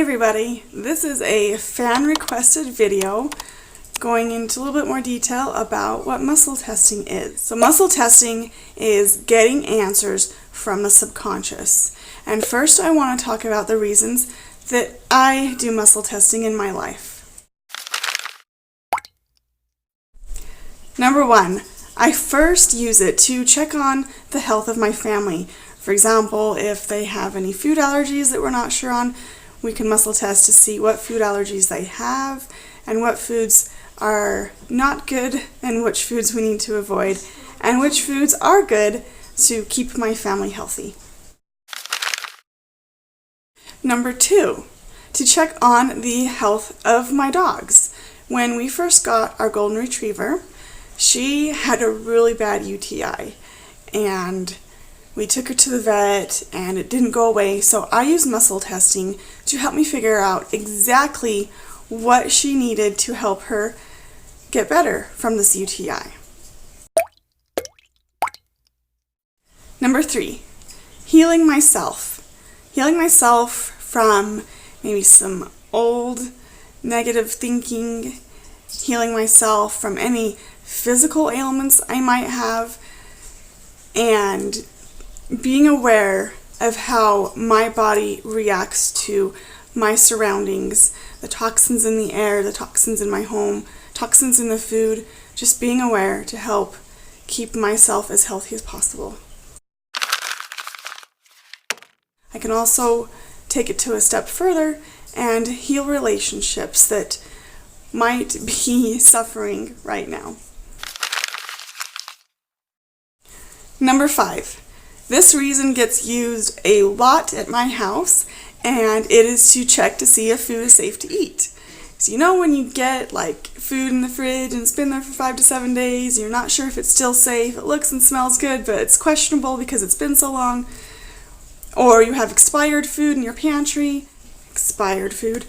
everybody, this is a fan requested video going into a little bit more detail about what muscle testing is. So muscle testing is getting answers from the subconscious. And first I want to talk about the reasons that I do muscle testing in my life. Number one, I first use it to check on the health of my family. For example, if they have any food allergies that we're not sure on, we can muscle test to see what food allergies they have and what foods are not good and which foods we need to avoid and which foods are good to keep my family healthy. Number two, to check on the health of my dogs. When we first got our golden retriever, she had a really bad UTI and we took her to the vet and it didn't go away, so I used muscle testing to help me figure out exactly what she needed to help her get better from this UTI. Number three, healing myself. Healing myself from maybe some old negative thinking, healing myself from any physical ailments I might have, and being aware of how my body reacts to my surroundings, the toxins in the air, the toxins in my home, toxins in the food, just being aware to help keep myself as healthy as possible. I can also take it to a step further and heal relationships that might be suffering right now. Number five. This reason gets used a lot at my house, and it is to check to see if food is safe to eat. So you know when you get like food in the fridge and it's been there for 5 to 7 days, you're not sure if it's still safe, it looks and smells good, but it's questionable because it's been so long. Or you have expired food in your pantry. Expired food.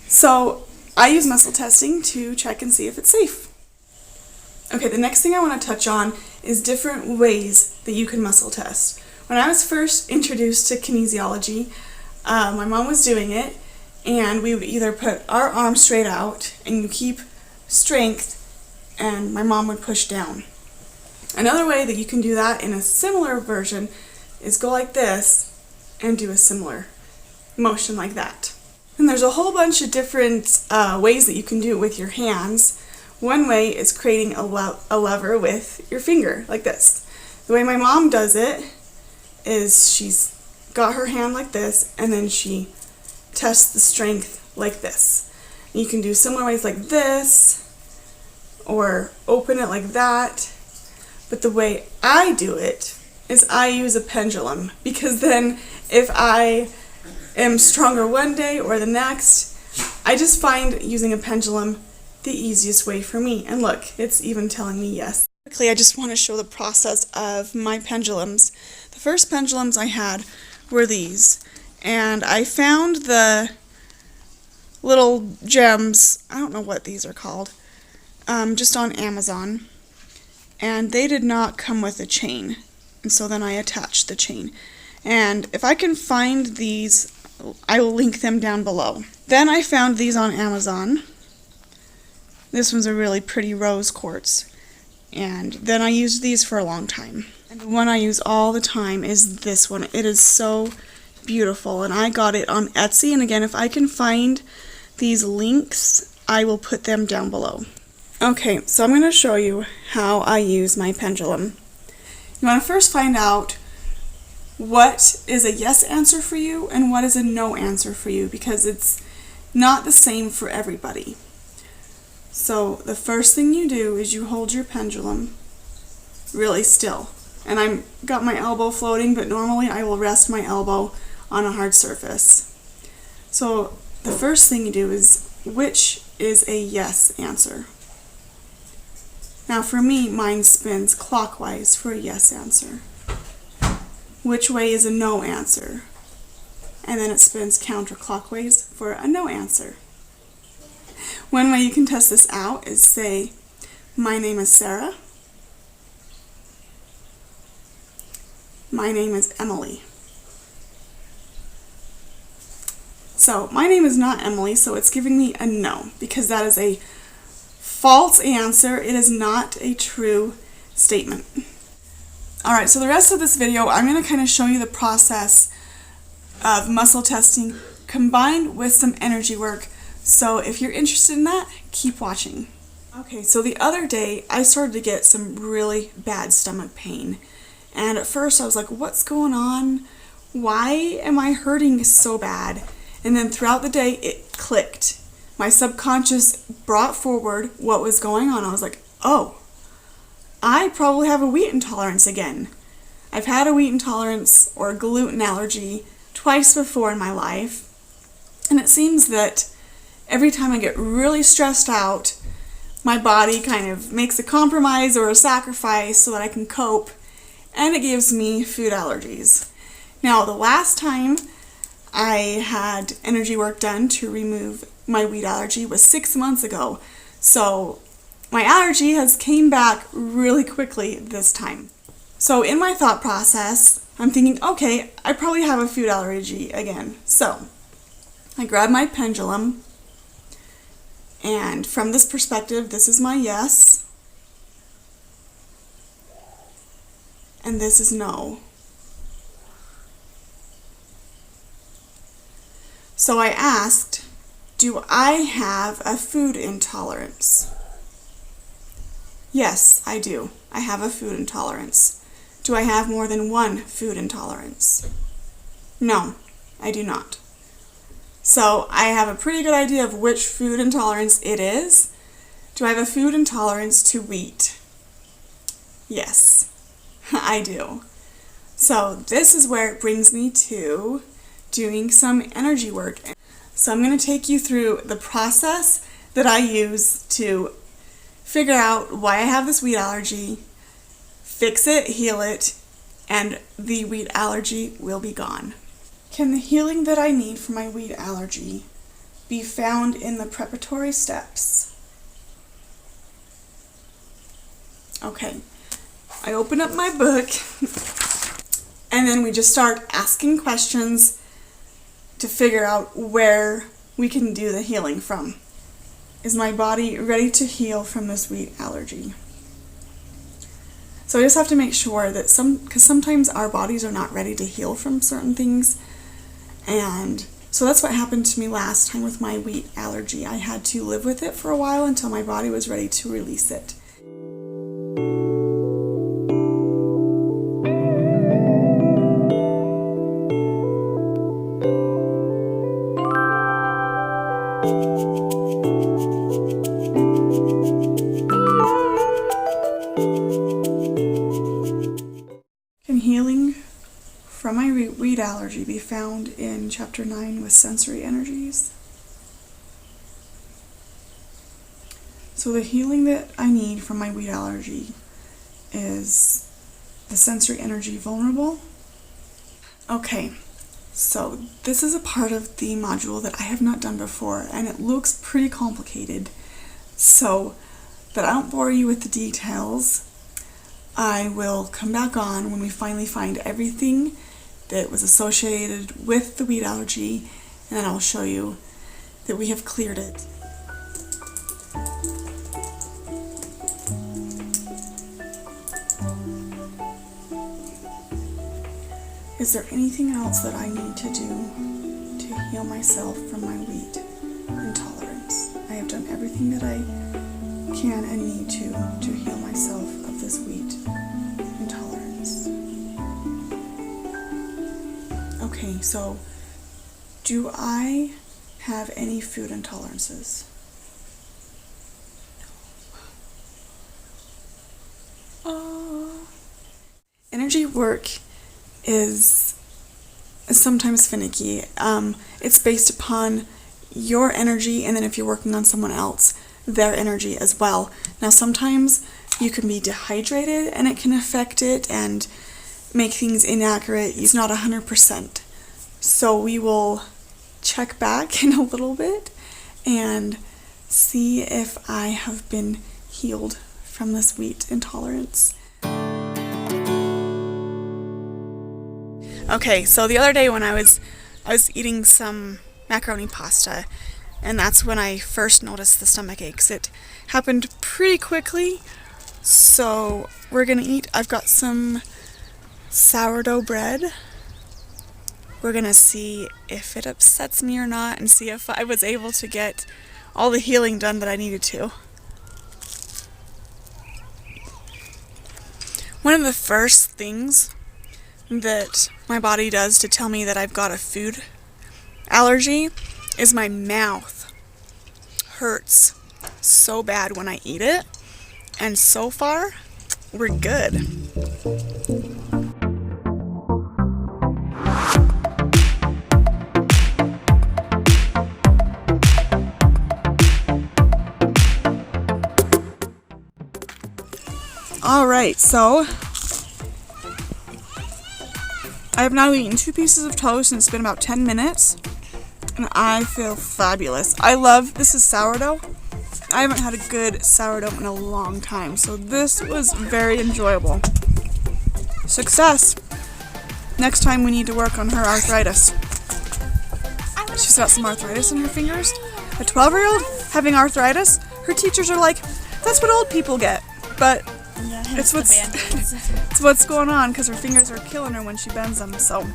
So I use muscle testing to check and see if it's safe. Okay, the next thing I want to touch on is different ways that you can muscle test. When I was first introduced to kinesiology, my mom was doing it, and we would either put our arm straight out and you keep strength, and my mom would push down. Another way that you can do that in a similar version is go like this and do a similar motion like that. And there's a whole bunch of different ways that you can do it with your hands. One way is creating a lever with your finger, like this. The way my mom does it is she's got her hand like this, and then she tests the strength like this. You can do similar ways like this, or open it like that. But the way I do it is I use a pendulum, because then if I am stronger one day or the next, I just find using a pendulum the easiest way for me. And look, it's even telling me yes. Quickly, I just want to show the process of my pendulums. The first pendulums I had were these, and I found the little gems, I don't know what these are called, just on Amazon, and they did not come with a chain, and so then I attached the chain. And if I can find these, I will link them down below. Then I found these on Amazon. This one's a really pretty rose quartz. And then I used these for a long time. And the one I use all the time is this one. It is so beautiful, and I got it on Etsy. And again, if I can find these links, I will put them down below. Okay, so I'm going to show you how I use my pendulum. You want to first find out what is a yes answer for you and what is a no answer for you, because it's not the same for everybody. So the first thing you do is you hold your pendulum really still. And I've got my elbow floating, but normally I will rest my elbow on a hard surface. So the first thing you do is, which is a yes answer? Now for me, mine spins clockwise for a yes answer. Which way is a no answer? And then it spins counterclockwise for a no answer. One way you can test this out is say, my name is Sarah. My name is Emily. So my name is not Emily, so it's giving me a no, because that is a false answer. It is not a true statement. Alright, so the rest of this video, I'm going to kind of show you the process of muscle testing combined with some energy work. So if you're interested in that, keep watching. Okay, so the other day, I started to get some really bad stomach pain. And at first I was like, what's going on? Why am I hurting so bad? And then throughout the day, it clicked. My subconscious brought forward what was going on. I was like, oh, I probably have a wheat intolerance again. I've had a wheat intolerance or a gluten allergy twice before in my life. And it seems that every time I get really stressed out, my body kind of makes a compromise or a sacrifice so that I can cope, and it gives me food allergies. Now, the last time I had energy work done to remove my wheat allergy was 6 months ago. So my allergy has came back really quickly this time. So in my thought process, I'm thinking, okay, I probably have a food allergy again. So I grab my pendulum, and from this perspective, this is my yes, and this is no. So I asked, do I have a food intolerance? Yes, I do. I have a food intolerance. Do I have more than one food intolerance? No, I do not. So I have a pretty good idea of which food intolerance it is. Do I have a food intolerance to wheat? Yes, I do. So this is where it brings me to doing some energy work. So I'm going to take you through the process that I use to figure out why I have this wheat allergy, fix it, heal it, and the wheat allergy will be gone. Can the healing that I need for my wheat allergy be found in the preparatory steps? Okay, I open up my book and then we just start asking questions to figure out where we can do the healing from. Is my body ready to heal from this wheat allergy? So I just have to make sure that because sometimes our bodies are not ready to heal from certain things. And so that's what happened to me last time with my wheat allergy. I had to live with it for a while until my body was ready to release it. Can healing from my wheat allergy be found in Chapter 9 with sensory energies? So the healing that I need from my wheat allergy is the sensory energy vulnerable. Okay, so this is a part of the module that I have not done before, and it looks pretty complicated. So that I don't bore you with the details, I will come back on when we finally find everything that was associated with the wheat allergy, and then I'll show you that we have cleared it. Is there anything else that I need to do to heal myself from my wheat intolerance? I have done everything that I can and need to heal myself of this wheat intolerance. Okay, so do I have any food intolerances? Energy work is sometimes finicky. It's based upon your energy, and then if you're working on someone else, their energy as well. Now sometimes you can be dehydrated and it can affect it and make things inaccurate. It's not 100%. So we will check back in a little bit and see if I have been healed from this wheat intolerance. Okay, so the other day when I was eating some macaroni pasta, and that's when I first noticed the stomach aches. It happened pretty quickly, so we're gonna eat. I've got some sourdough bread. We're gonna see if it upsets me or not, and see if I was able to get all the healing done that I needed to. One of the first things that my body does to tell me that I've got a food allergy is my mouth hurts so bad when I eat it, and so far we're good. Alright, so I have now eaten 2 pieces of toast and it's been about 10 minutes and I feel fabulous. This is sourdough. I haven't had a good sourdough in a long time, so this was very enjoyable. Success! Next time we need to work on her arthritis. She's got some arthritis in her fingers. A 12-year-old having arthritis, her teachers are like, that's what old people get. But it's what's going on because her fingers are killing her when she bends them. So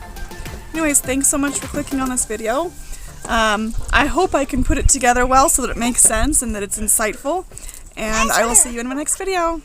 anyways, thanks so much for clicking on this video. I hope I can put it together well so that it makes sense and that it's insightful. And I will see you in my next video.